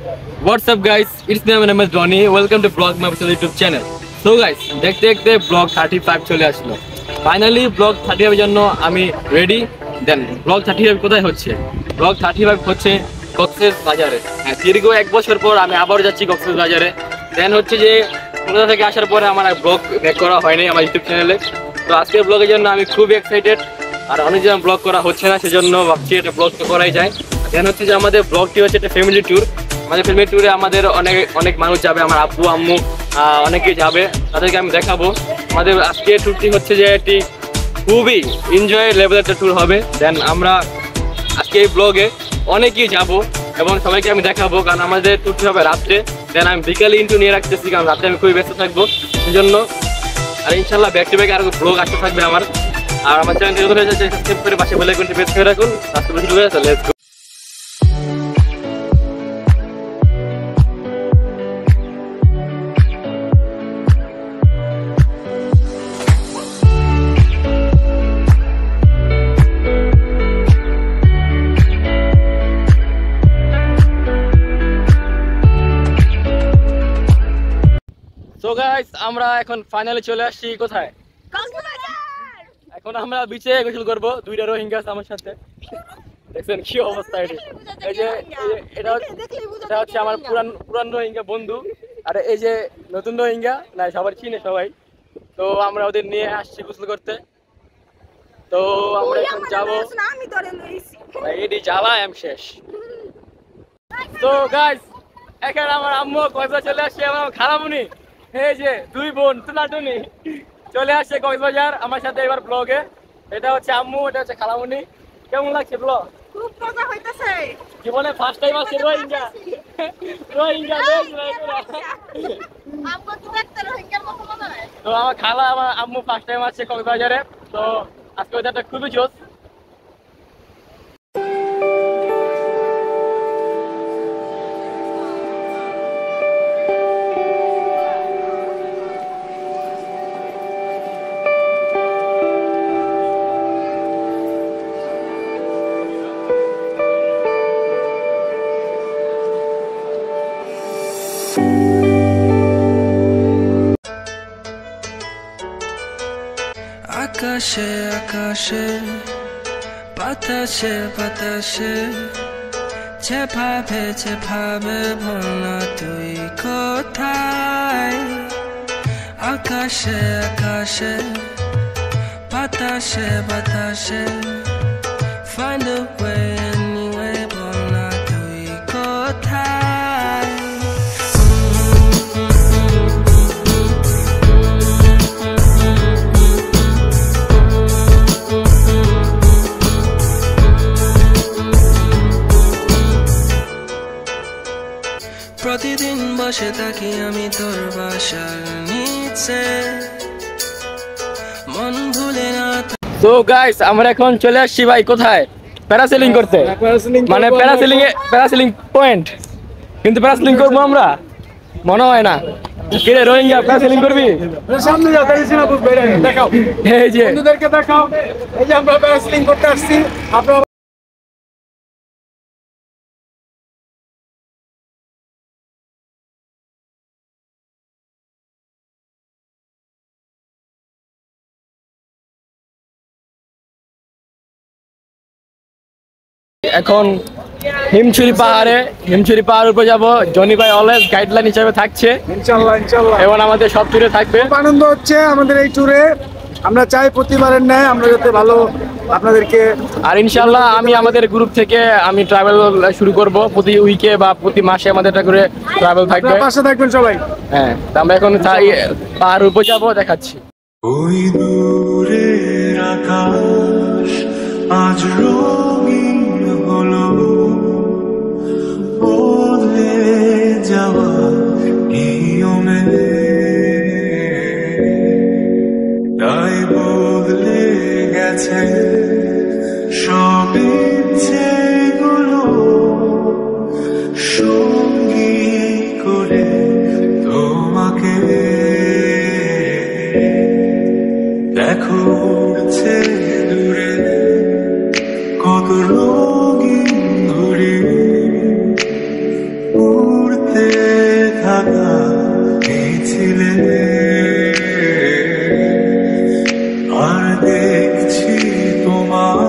What's up guys, it's me, my name is Donny. Welcome to Vlog My YouTube channel. So guys, দেখতে দেখতে blog 35 চলে আসলো। Finally blog 35 এর জন্য আমি রেডি। দেন ব্লগ 35 কোথায় হচ্ছে? ব্লগ 35 হচ্ছে কক্সবাজারে। হ্যাঁ, দীর্ঘ 1 বছর পর আমি আবার যাচ্ছি কক্সবাজারে। দেন হচ্ছে যে কলকাতা থেকে আসার পরে আমার ব্লগ ব্যাক করা হয়নি আমার ইউটিউব চ্যানেলে। তো আজকের ব্লগের জন্য আমি খুব এক্সাইটেড। আর অনেক দিন ব্লগ করা হচ্ছে না, সেজন্য ভাবছি এটা ব্লগ তো করাই যায়। দেন হচ্ছে যে আমাদের ব্লগটি হচ্ছে একটা ফ্যামিলি ট্যুর। আমাদের ফ্যামিলি ট্যুরে আমাদের অনেক মানুষ যাবে, আমার আব্বু আম্মু অনেকেই যাবে, তাদেরকে আমি দেখাবো। আমাদের আজকে ট্যুরটি হচ্ছে যে একটি খুবই এনজয় লেভেলের একটা ট্যুর হবে। দেন আমরা আজকে এই ব্লগে অনেকেই যাব এবং সবাইকে আমি দেখাবো, কারণ আমাদের ট্যুরটি হবে রাত্রে। দেন আমি বিকালে ইন্টু নিয়ে রাখতেছি, কারণ রাত্রে আমি খুবই ব্যস্ত থাকবো সেই জন্য। আর ইনশাল্লাহ ব্যাক টু ব্যাক আরো ব্লগ আসতে থাকবে আমার। আর আমার চ্যানেলটি সাবস্ক্রাইব করে পাশে বেল আইকনটি প্রেস করে রাখুন। আজকে শুরু হয়ে গেছে, লেটস গো। সো গাইস, আমরা এখন ফাইনালি চলে আসছি কোথায়? এখন আমরা বিচে গোসল করবো। 2টা রোহিঙ্গা আছে আমার সাথে, দেখছেন কি অবস্থা। এই যে এটা হচ্ছে আমার পুরান রোহিঙ্গা বন্ধু, আর এই যে নতুন রোহিঙ্গা, না সবার চিনে সবাই। তো আমরা ওদের নিয়ে আসছি গোসল করতে। তো আমরা এখন যাবো, এটি জ্বালা আমি শেষ। তো গাইস, এখানে আমার আম্মু কক্সবাজার চলে আসছে, আমার খালামুনি, এই যে 2 বোন তুলাটুনি চলে আসছে কক্সবাজার আমার সাথে এবার ব্লগে। এটা হচ্ছে আম্মু, এটা হচ্ছে খালামুনি। কেমন লাগছে ব্লগ? খুব মজা হইতাছে। জীবনে ফার্স্ট টাইম আসছে রোহিঙ্গা। আমগো তো দেখতে রোহিঙ্গার মতো মনে হয়। তো আমার খালা আমার আম্মু ফার্স্ট টাইম আসছে কক্সবাজারে। তো আজকে ওয়েদারটা খুবই জোস। আকাশে আকাশে বাতাসে বাতাসে যেভাবে যেভাবে বলনা তুই কোথায়। আকাশে আকাশে বাতাসে বাতাসে find a way anyway বলনা তুই কোথায়। প্রতিদিন বসে থাকি আমি তোর বাসার নিচে, মন ভুলে না। তো গাইস, আমরা এখন চলে আসছি ভাই কোথায়? প্যারাসেলিং করতে। মানে প্যারাসেলিং পয়েন্ট, কিন্তু প্যারাসেলিং করবো আমরা মনে হয় না। কিরে রোহিঙ্গা, প্যারাসেলিং করবি? সামনে যাও, তাই সিনা বুঝ বেরে দেখাও, এই যে বন্ধুদেরকে দেখাও, এই যে আমরা প্যারাসেলিং করতে আসছি। আপনারা এখন হিমছড়ি পাহাড়ের উপর যাবো। জনি ভাই অলওয়েজ গাইডলাইন হিসেবে থাকছে ইনশাআল্লাহ এবং আমাদের সব ট্যুরে থাকবে। খুব আনন্দ হচ্ছে আমাদের এই ট্যুরে। আমরা চাই প্রতিবারের ন্যায় আমরা যাতে ভালো আপনাদেরকে। আর ইনশাআল্লাহ আমি আমাদের গ্রুপ থেকে আমি ট্রাভেল শুরু করব। প্রতি উইকে বা প্রতি মাসে আমাদের একটা করে ট্রাভেল থাকবে। পাশে থাকবেন সবাই। হ্যাঁ, আমরা এখন পাহাড়ের উপর যাবো, দেখাচ্ছি। ওই দূরের আকাশ আজ রঙিন হলো, বদলে যাওয়া নিয়মে তাই বদলে গেছে সব ইচ্ছেগুলো, সঙ্গী করে তোমাকে দেখো উড়ছে দূরে কত তাকিয়েছিলে আর দেখছি তোমার